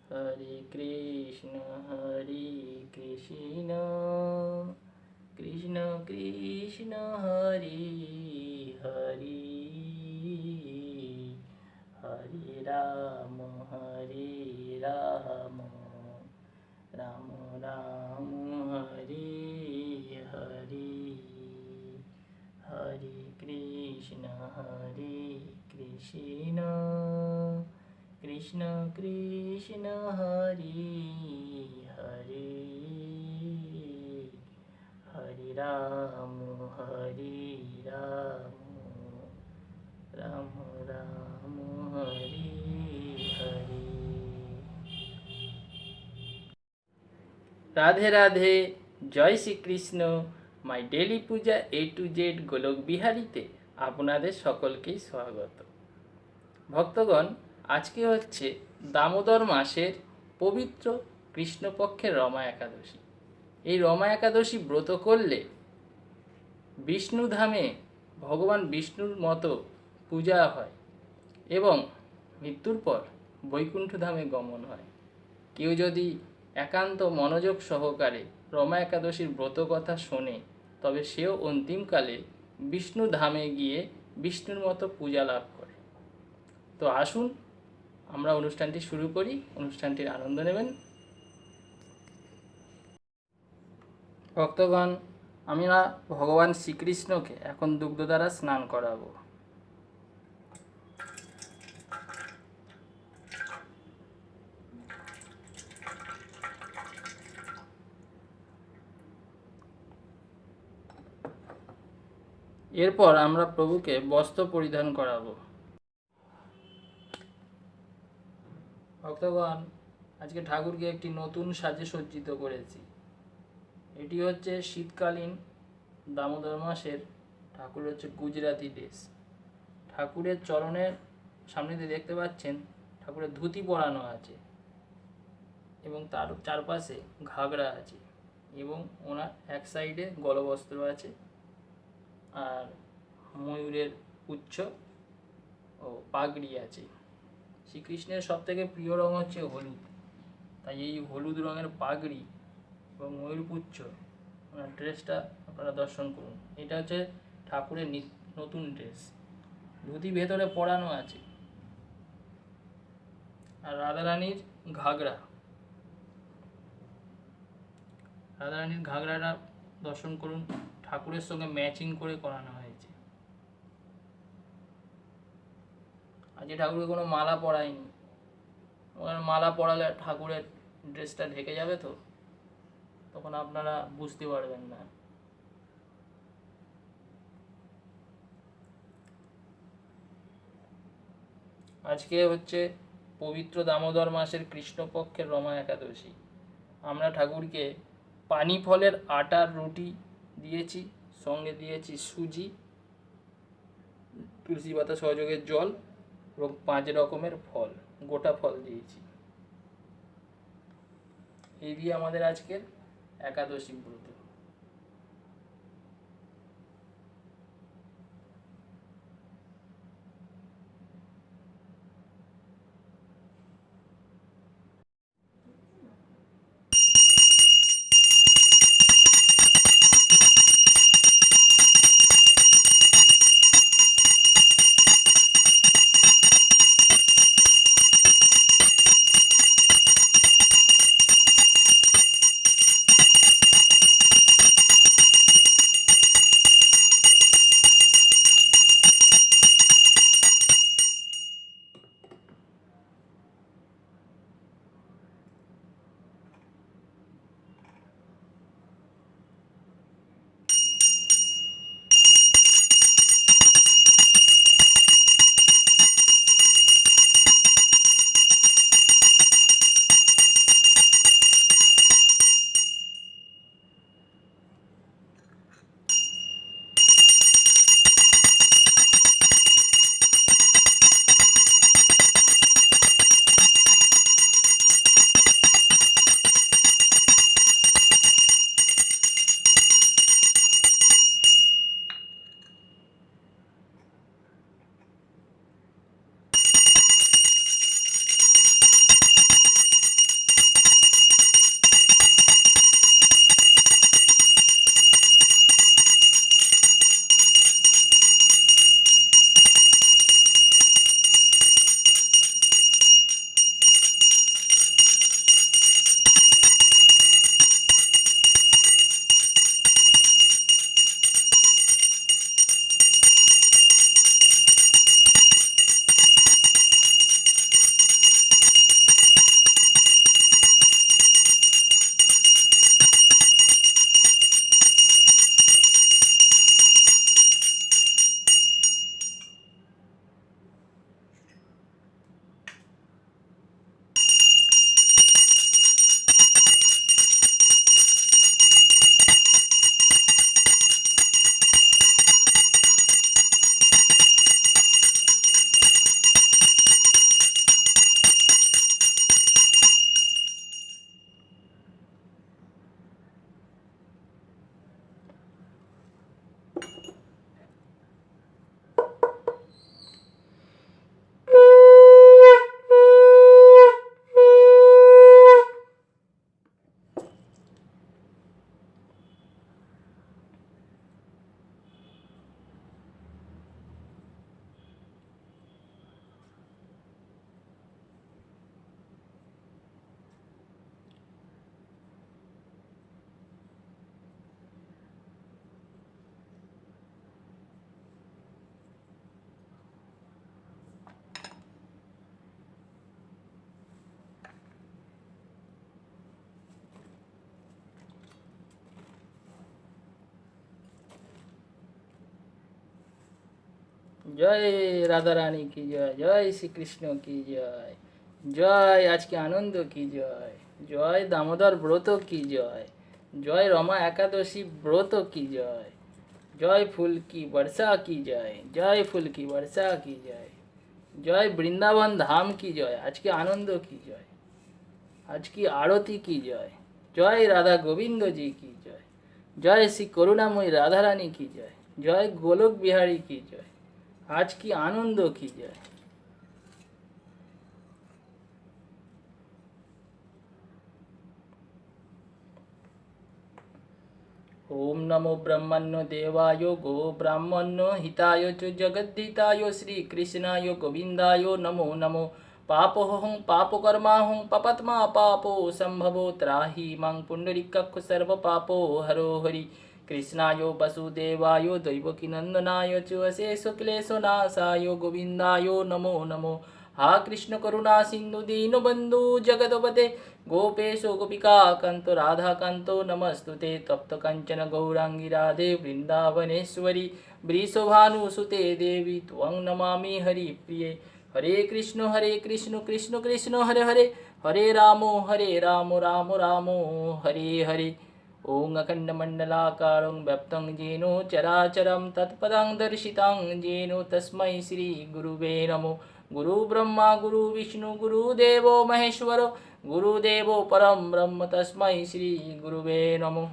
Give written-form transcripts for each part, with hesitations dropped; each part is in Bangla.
হরে কৃষ্ণ কৃষ্ণ কৃষ্ণ হরে হরে, হরে রাম রাম রাম হরে হরে, হরে কৃষ্ণ কৃষ্ণ কৃষ্ণ হরে হরে, হরে রাম রাম রাম হরে হরে। রাধে রাধে, জয় Shrikrishna. My daily puja A to Z গোলক বিহারীতে আপনাদের সকলকেই স্বাগত। ভক্তগণ, আজকে হচ্ছে দামোদর মাসের পবিত্র কৃষ্ণপক্ষের রমা একাদশী। এই রমা একাদশী ব্রত করলে বিষ্ণু ধামে ভগবান বিষ্ণুর মতো পূজা হয় এবং মৃত্যুর পর বৈকুণ্ঠ ধামে গমন হয়। কেউ যদি একান্ত মনোযোগ সহকারে রমা একাদশীর ব্রত কথা শোনে, তবে সেও অন্তিমকালে বিষ্ণু ধামে গিয়ে বিষ্ণুর মতো পূজা লাভ করে। তো আসুন আমরা অনুষ্ঠানটি শুরু করি, অনুষ্ঠানটির আনন্দ নেবেন। ভক্তগণ, আমরা ভগবান শ্রীকৃষ্ণকে এখন দুগ্ধ দ্বারা স্নান করাবো। এরপর আমরা প্রভুকে বস্ত্র পরিধান করাবো। ভক্তগণ, আজকে ঠাকুরকে একটি নতুন সাজে সজ্জিত করেছি। এটি হচ্ছে শীতকালীন দামোদর মাসের ঠাকুর হচ্ছে গুজরাতি ড্রেস। ঠাকুরের চরণের সামনে দিয়ে দেখতে পাচ্ছেন ঠাকুরের ধুতি পরানো আছে এবং তার চারপাশে ঘাগরা আছে এবং ওনার এক সাইডে গলবস্ত্র আছে আর ময়ূরের পুচ্ছ ও পাগড়ি আছে। শ্রীকৃষ্ণের সবথেকে প্রিয় রঙ হচ্ছে হলুদ, তাই এই হলুদ রঙের পাগড়ি এবং ময়ূরপুচ্ছ ওনার ড্রেসটা আপনারা দর্শন করুন। এটা হচ্ছে ঠাকুরের নতুন ড্রেস। ধুতি ভেতরে পরানো আছে আর রাধারানীর ঘাগরাটা দর্শন করুন, ঠাকুরের সঙ্গে ম্যাচিং করে করানো হয়েছে। আজকে ঠাকুরকে কোনো মালা পরায়নি, মালা পরালে ঠাকুরের ড্রেসটা ঢেকে যাবে, তো তখন আপনারা বুঝতে পারবেন না। আজকে হচ্ছে পবিত্র দামোদর মাসের কৃষ্ণপক্ষের রমা একাদশী। আমরা ঠাকুরকে পানি ফলের আটার রুটি দিয়েছি, সঙ্গে দিয়েছি সুজি, তুলসী পাতা সহযোগে জল এবং 5 রকমের ফল, গোটা ফল দিয়েছি। এই দিয়ে আমাদের আজকের একাদশী ব্রত। জয় রাধারানী কি জয়, জয় শ্রীকৃষ্ণ কি জয়, জয় আজকে আনন্দ কি জয়, জয় দামোদর ব্রত কি জয়, জয় রমা একাদশী ব্রত কি জয়, জয় ফুল কি বর্ষা কি জয়, জয় ফুল কি বর্ষা কি জয়, জয় বৃন্দাবন ধাম কি জয়, আজকে আনন্দ কি জয়, आज की आरती की जय, जय राधा गोविंद जी की जय, जय श्री करुणामयी राधा रानी की जय, जय गोलोक बिहारी की जय, आज की आनंद की जय। ओम नमो ब्रह्मण्य देवाय गो ब्राह्मण्य हिताय च जगद्धिताय श्री कृष्णाय गोविंदाय नमो नमो। पापोहं पापकर्माहं पपत्मा पापो संभवो त्राहि मां पुंडरीकाक्ष सर्व पापो हरो हरि। कृष्णाय वसुदेवाय दैवकीनंदनाय च अशेष क्लेशनाशाय गोविंदाय नमो नमो। हा कृष्ण करुणा सिंधु दीनबंधु जगदपते गोपेशो गोपिका कांत राधा कांतो नमस्तुते। तप्त कंचन गौरांगी राधे वृंदावनेश्वरी वृषभानुसुते देवी त्वं नमामि हरिप्रिये। हरे कृष्ण कृष्ण कृष्ण हरे हरे, हरे राम राम राम हरे हरे। ओं अखंडमंडलाकारं व्याप्तं येन चराचरं तत्पदं दर्शितं येन तस्मै श्री गुरुवे नमो। गुरु ब्रह्मा गुरु विष्णु गुरुदेवो महेश्वर गुरुदेवो परम ब्रह्म तस्मै श्री गुरुवे नमो।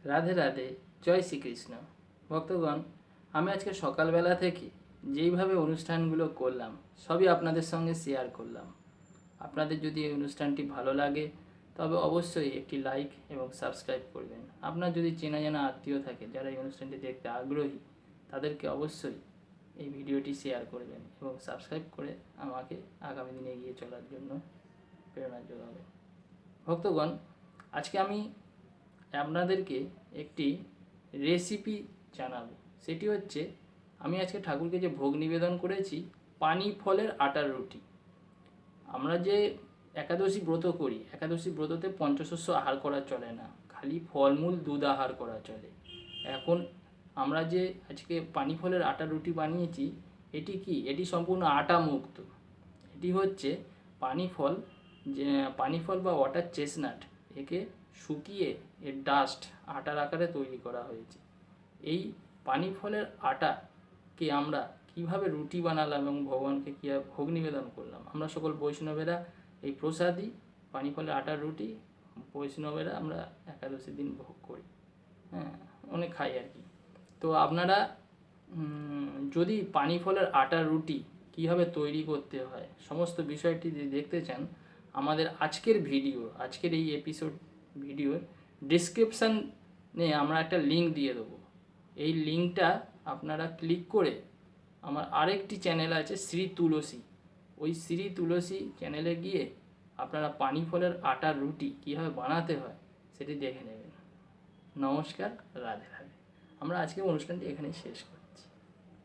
রাধে রাধে, জয় শ্রীকৃষ্ণ। ভক্তগণ, আমি আজকে সকালবেলা থেকে যেইভাবে অনুষ্ঠানগুলো করলাম সবই আপনাদের সঙ্গে শেয়ার করলাম। আপনাদের যদি এই অনুষ্ঠানটি ভালো লাগে তবে অবশ্যই একটি লাইক এবং সাবস্ক্রাইব করবেন। আপনার যদি চেনা জানা আত্মীয় থাকে যারা এই অনুষ্ঠানটি দেখতে আগ্রহী, তাদেরকে অবশ্যই এই ভিডিওটি শেয়ার করবেন এবং সাবস্ক্রাইব করে আমাকে আগামী দিনে এগিয়ে চলার জন্য প্রেরণা যোগাবেন। ভক্তগণ, আজকে আমি আপনাদেরকে একটি রেসিপি জানাবো। সেটি হচ্ছে, আমি আজকে ঠাকুরকে যে ভোগ নিবেদন করেছি পানি ফলের আটার রুটি। আমরা যে একাদশী ব্রত করি, একাদশী ব্রততে পঞ্চশস্য আহার করা চলে না, খালি ফলমূল দুধ আহার করা চলে। এখন আমরা যে আজকে পানি ফলের আটার রুটি বানিয়েছি, এটি কি? এটি সম্পূর্ণ আটা মুক্ত। এটি হচ্ছে পানি ফল, যে পানি ফল বা ওয়াটার চেস্টনাট, একে শুকিয়ে এর ডাস্ট আটার আকারে তৈরি করা হয়েছে। এই পানি ফলের আটাকে আমরা কিভাবে রুটি বানালাম এবং ভগবানকে কীভাবে ভোগ নিবেদন করলাম। আমরা সকল বৈষ্ণবেরা এই প্রসাদই পানি ফলের আটার রুটি বৈষ্ণবেরা আমরা একাদশীর দিন ভোগ করি, অনেক খাই আর কি। তো আপনারা যদি পানি ফলের আটার রুটি কীভাবে তৈরি করতে হয় সমস্ত বিষয়টি যদি দেখতে চান, আমাদের আজকের এই এপিসোড ভিডিওর ডিসক্রিপশানে আমরা একটা লিঙ্ক দিয়ে দেবো। এই লিঙ্কটা আপনারা ক্লিক করে আমার আরেকটি চ্যানেল আছে শ্রী তুলসী, ওই শ্রী তুলসী চ্যানেলে গিয়ে আপনারা পানি ফলের আটার রুটি কীভাবে বানাতে হয় সেটি দেখে নেবেন। নমস্কার, রাধে রাধে। আমরা আজকে অনুষ্ঠানটি এখানেই শেষ করি।